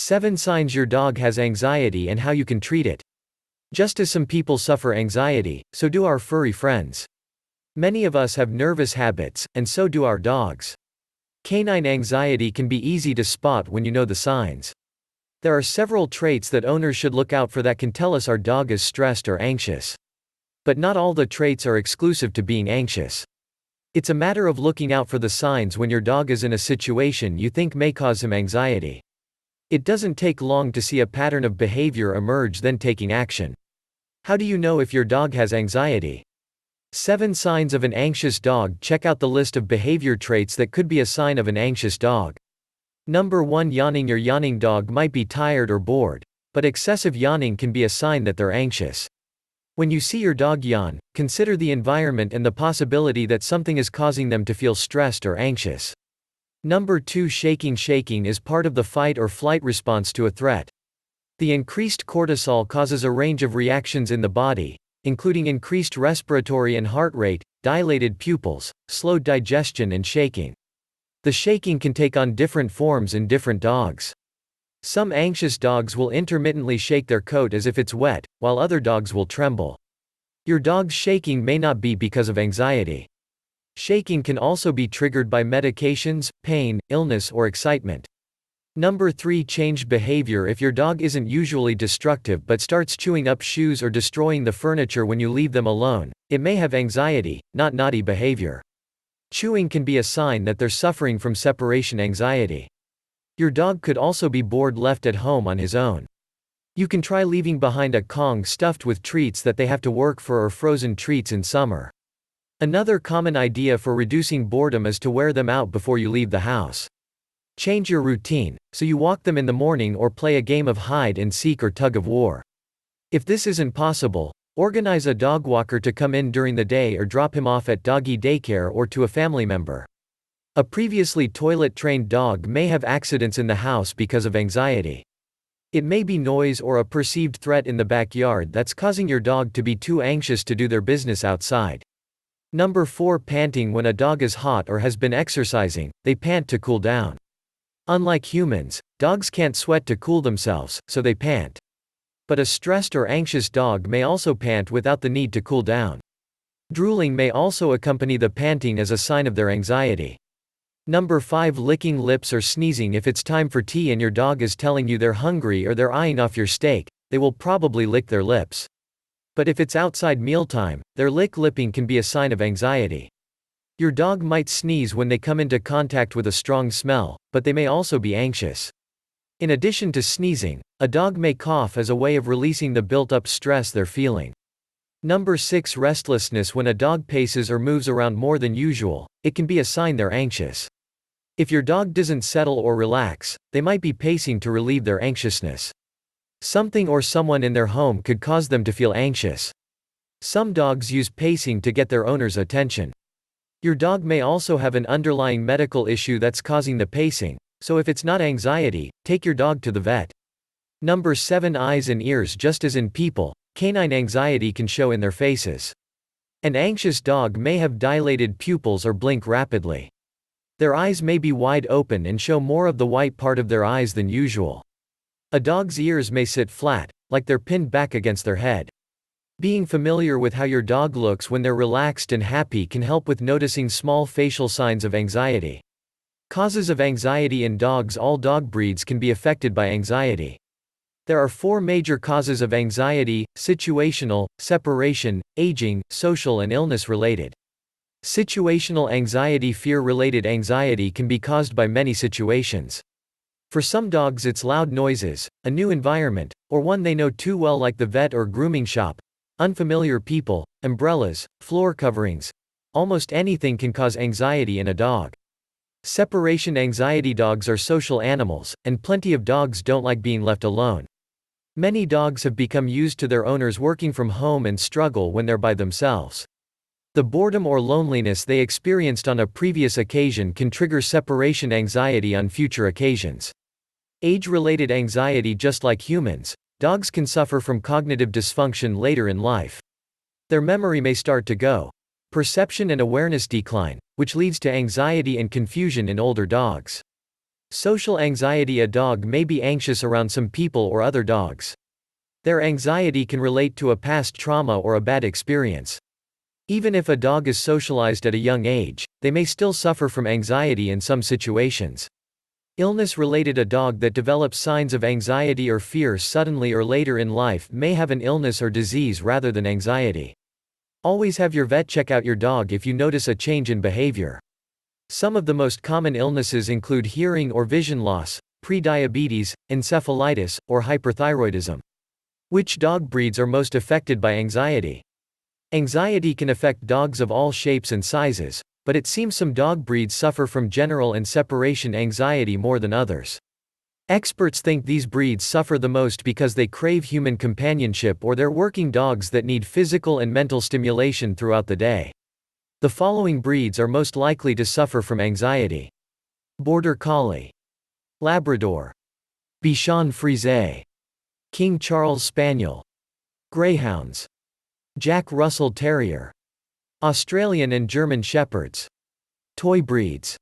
7 signs your dog has anxiety and how you can treat it. Just as some people suffer anxiety, so do our furry friends. Many of us have nervous habits, and so do our dogs. Canine anxiety can be easy to spot when you know the signs. There are several traits that owners should look out for that can tell us our dog is stressed or anxious. But not all the traits are exclusive to being anxious. It's a matter of looking out for the signs when your dog is in a situation you think may cause him anxiety. It doesn't take long to see a pattern of behavior emerge, then taking action. How do you know if your dog has anxiety? 7 signs of an anxious dog. Check out the list of behavior traits that could be a sign of an anxious dog. Number 1. Yawning. Your yawning dog might be tired or bored, but excessive yawning can be a sign that they're anxious. When you see your dog yawn, consider the environment and the possibility that something is causing them to feel stressed or anxious. Number 2. Shaking. Shaking is part of the fight or flight response to a threat. The increased cortisol causes a range of reactions in the body, including increased respiratory and heart rate, dilated pupils, slowed digestion, and shaking. The shaking can take on different forms in different dogs. Some anxious dogs will intermittently shake their coat as if it's wet, while other dogs will tremble. Your dog's shaking may not be because of anxiety. Shaking can also be triggered by medications, pain, illness, or excitement. Number 3. Changed behavior. If your dog isn't usually destructive but starts chewing up shoes or destroying the furniture when you leave them alone, it may have anxiety, not naughty behavior. Chewing can be a sign that they're suffering from separation anxiety. Your dog could also be bored left at home on his own. You can try leaving behind a Kong stuffed with treats that they have to work for or frozen treats in summer. Another common idea for reducing boredom is to wear them out before you leave the house. Change your routine, so you walk them in the morning or play a game of hide and seek or tug of war. If this isn't possible, organize a dog walker to come in during the day or drop him off at doggy daycare or to a family member. A previously toilet-trained dog may have accidents in the house because of anxiety. It may be noise or a perceived threat in the backyard that's causing your dog to be too anxious to do their business outside. Number 4. Panting. When a dog is hot or has been exercising, they pant to cool down. Unlike humans, dogs can't sweat to cool themselves, so they pant. But a stressed or anxious dog may also pant without the need to cool down. Drooling may also accompany the panting as a sign of their anxiety. Number 5. Licking lips or sneezing. If it's time for tea and your dog is telling you they're hungry or they're eyeing off your steak, they will probably lick their lips. But if it's outside mealtime, their lipping can be a sign of anxiety. Your dog might sneeze when they come into contact with a strong smell, but they may also be anxious. In addition to sneezing, a dog may cough as a way of releasing the built-up stress they're feeling. Number 6. Restlessness. When a dog paces or moves around more than usual, it can be a sign they're anxious. If your dog doesn't settle or relax, they might be pacing to relieve their anxiousness. Something or someone in their home could cause them to feel anxious. Some dogs use pacing to get their owner's attention. Your dog may also have an underlying medical issue that's causing the pacing, so if it's not anxiety, take your dog to the vet. Number 7. Eyes and ears. Just as in people, canine anxiety can show in their faces. An anxious dog may have dilated pupils or blink rapidly. Their eyes may be wide open and show more of the white part of their eyes than usual. A dog's ears may sit flat, like they're pinned back against their head. Being familiar with how your dog looks when they're relaxed and happy can help with noticing small facial signs of anxiety. Causes of anxiety in dogs. All dog breeds can be affected by anxiety. There are 4 major causes of anxiety: situational, separation, aging, social, and illness-related. Situational anxiety. Fear-related anxiety can be caused by many situations. For some dogs it's loud noises, a new environment, or one they know too well like the vet or grooming shop, unfamiliar people, umbrellas, floor coverings. Almost anything can cause anxiety in a dog. Separation anxiety. Dogs are social animals, and plenty of dogs don't like being left alone. Many dogs have become used to their owners working from home and struggle when they're by themselves. The boredom or loneliness they experienced on a previous occasion can trigger separation anxiety on future occasions. Age-related anxiety. Just like humans, dogs can suffer from cognitive dysfunction later in life. Their memory may start to go. Perception and awareness decline, which leads to anxiety and confusion in older dogs. Social anxiety. A dog may be anxious around some people or other dogs. Their anxiety can relate to a past trauma or a bad experience. Even if a dog is socialized at a young age, they may still suffer from anxiety in some situations. Illness-related. A dog that develops signs of anxiety or fear suddenly or later in life may have an illness or disease rather than anxiety. Always have your vet check out your dog if you notice a change in behavior. Some of the most common illnesses include hearing or vision loss, prediabetes, encephalitis, or hyperthyroidism. Which dog breeds are most affected by anxiety? Anxiety can affect dogs of all shapes and sizes, but it seems some dog breeds suffer from general and separation anxiety more than others. Experts think these breeds suffer the most because they crave human companionship or they're working dogs that need physical and mental stimulation throughout the day. The following breeds are most likely to suffer from anxiety: Border Collie, Labrador, Bichon Frise, King Charles Spaniel, Greyhounds, Jack Russell Terrier, Australian and German Shepherds. Toy breeds.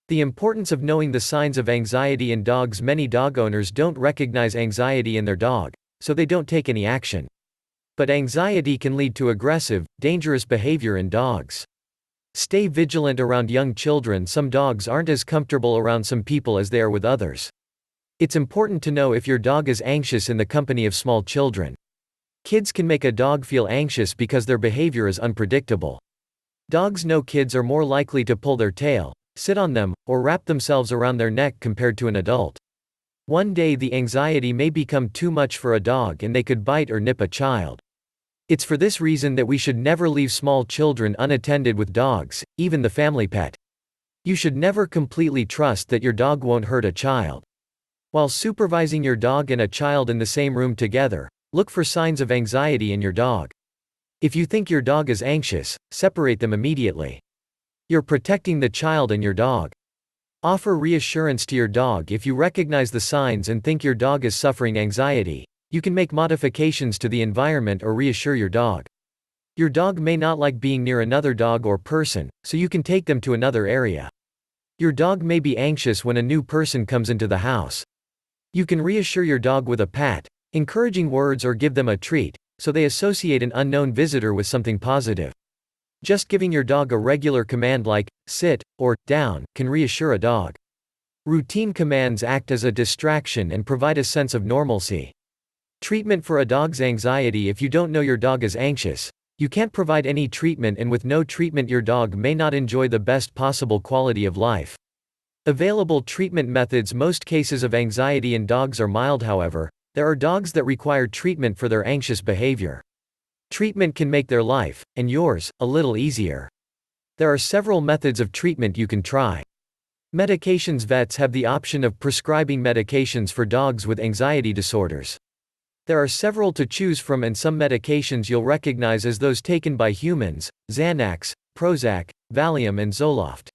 The importance of knowing the signs of anxiety in dogs. Many dog owners don't recognize anxiety in their dog, so they don't take any action. But anxiety can lead to aggressive, dangerous behavior in dogs. Stay vigilant around young children. Some dogs aren't as comfortable around some people as they are with others. It's important to know if your dog is anxious in the company of small children. Kids can make a dog feel anxious because their behavior is unpredictable. Dogs know kids are more likely to pull their tail, sit on them, or wrap themselves around their neck compared to an adult. One day the anxiety may become too much for a dog and they could bite or nip a child. It's for this reason that we should never leave small children unattended with dogs, even the family pet. You should never completely trust that your dog won't hurt a child. While supervising your dog and a child in the same room together, look for signs of anxiety in your dog. If you think your dog is anxious, separate them immediately. You're protecting the child and your dog. Offer reassurance to your dog if you recognize the signs and think your dog is suffering anxiety. You can make modifications to the environment or reassure your dog. Your dog may not like being near another dog or person, so you can take them to another area. Your dog may be anxious when a new person comes into the house. You can reassure your dog with a pat, encouraging words, or give them a treat, so they associate an unknown visitor with something positive. Just giving your dog a regular command like sit or down can reassure a dog. Routine commands act as a distraction and provide a sense of normalcy. Treatment for a dog's anxiety. If you don't know your dog is anxious, you can't provide any treatment, and with no treatment your dog may not enjoy the best possible quality of life. Available treatment methods. Most cases of anxiety in dogs are mild. However, there are dogs that require treatment for their anxious behavior. Treatment can make their life, and yours, a little easier. There are several methods of treatment you can try. Medications. Vets have the option of prescribing medications for dogs with anxiety disorders. There are several to choose from, and some medications you'll recognize as those taken by humans: Xanax, Prozac, Valium, and Zoloft.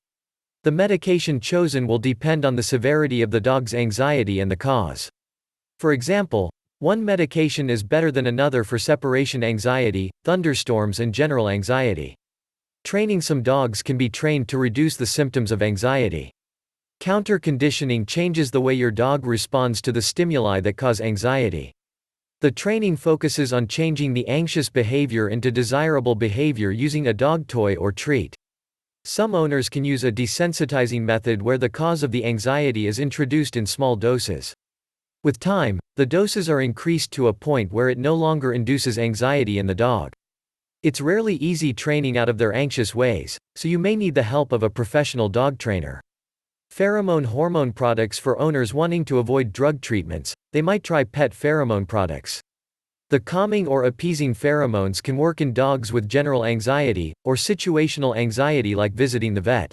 The medication chosen will depend on the severity of the dog's anxiety and the cause. For example, one medication is better than another for separation anxiety, thunderstorms, and general anxiety. Training. Some dogs can be trained to reduce the symptoms of anxiety. Counter conditioning changes the way your dog responds to the stimuli that cause anxiety. The training focuses on changing the anxious behavior into desirable behavior using a dog toy or treat. Some owners can use a desensitizing method where the cause of the anxiety is introduced in small doses. With time, the doses are increased to a point where it no longer induces anxiety in the dog. It's rarely easy training out of their anxious ways, so you may need the help of a professional dog trainer. Pheromone hormone products. For owners wanting to avoid drug treatments, they might try pet pheromone products. The calming or appeasing pheromones can work in dogs with general anxiety, or situational anxiety like visiting the vet.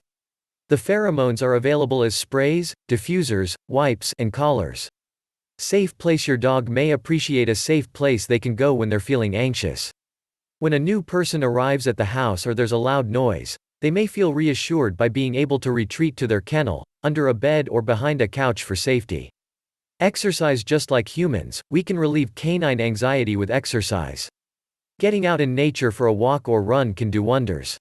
The pheromones are available as sprays, diffusers, wipes, and collars. Safe place. Your dog may appreciate a safe place they can go when they're feeling anxious. When a new person arrives at the house or there's a loud noise, they may feel reassured by being able to retreat to their kennel, under a bed, or behind a couch for safety. Exercise. Just like humans, we can relieve canine anxiety with exercise. Getting out in nature for a walk or run can do wonders.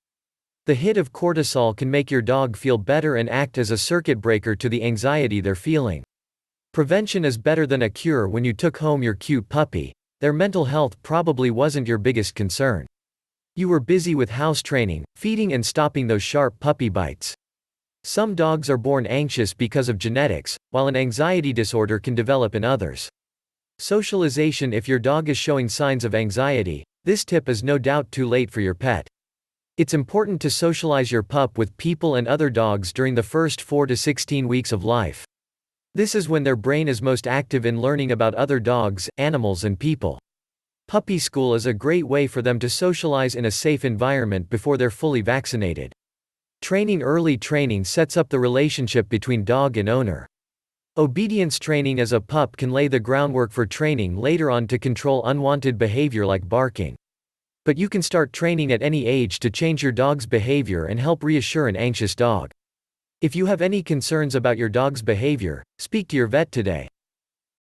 The hit of cortisol can make your dog feel better and act as a circuit breaker to the anxiety they're feeling. Prevention is better than a cure. When you took home your cute puppy, their mental health probably wasn't your biggest concern. You were busy with house training, feeding and stopping those sharp puppy bites. Some dogs are born anxious because of genetics, while an anxiety disorder can develop in others. Socialization. If your dog is showing signs of anxiety, this tip is no doubt too late for your pet. It's important to socialize your pup with people and other dogs during the first 4 to 16 weeks of life. This is when their brain is most active in learning about other dogs, animals and people. Puppy school is a great way for them to socialize in a safe environment before they're fully vaccinated. Early training sets up the relationship between dog and owner. Obedience training as a pup can lay the groundwork for training later on to control unwanted behavior like barking. But you can start training at any age to change your dog's behavior and help reassure an anxious dog. If you have any concerns about your dog's behavior, speak to your vet today.